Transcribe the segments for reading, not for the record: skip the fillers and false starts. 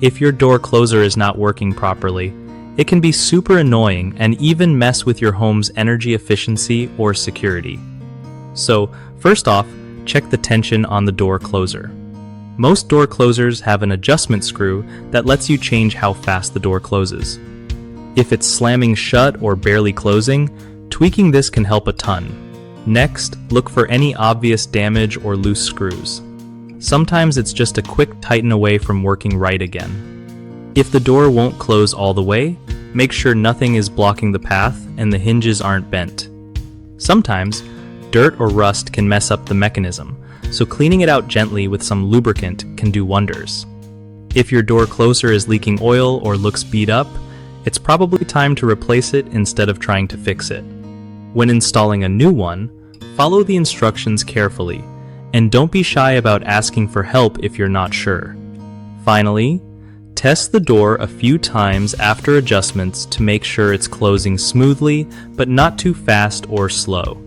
If your door closer is not working properly, it can be super annoying and even mess with your home's energy efficiency or security. So, first off, check the tension on the door closer. Most door closers have an adjustment screw that lets you change how fast the door closes. If it's slamming shut or barely closing, tweaking this can help a ton. Next, look for any obvious damage or loose screws. Sometimes it's just a quick tighten away from working right again. If the door won't close all the way, make sure nothing is blocking the path and the hinges aren't bent. Sometimes, dirt or rust can mess up the mechanism, so cleaning it out gently with some lubricant can do wonders. If your door closer is leaking oil or looks beat up, it's probably time to replace it instead of trying to fix it. When installing a new one, follow the instructions carefully, and don't be shy about asking for help if you're not sure. Finally, test the door a few times after adjustments to make sure it's closing smoothly, but not too fast or slow.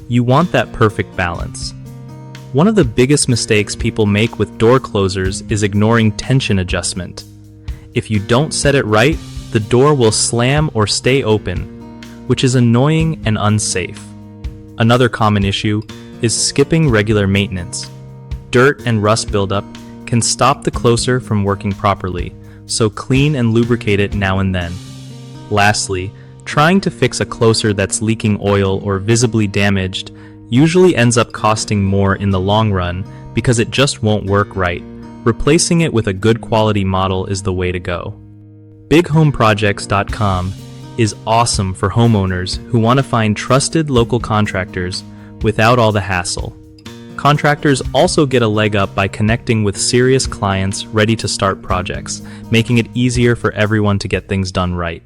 You want that perfect balance. One of the biggest mistakes people make with door closers is ignoring tension adjustment. If you don't set it right, the door will slam or stay open, which is annoying and unsafe. Another common issue is skipping regular maintenance. Dirt and rust buildup can stop the closer from working properly, so clean and lubricate it now and then. Lastly, trying to fix a closer that's leaking oil or visibly damaged usually ends up costing more in the long run because it just won't work right. Replacing it with a good quality model is the way to go. BigHomeProjects.com is awesome for homeowners who want to find trusted local contractors without all the hassle. Contractors also get a leg up by connecting with serious clients ready to start projects, making it easier for everyone to get things done right.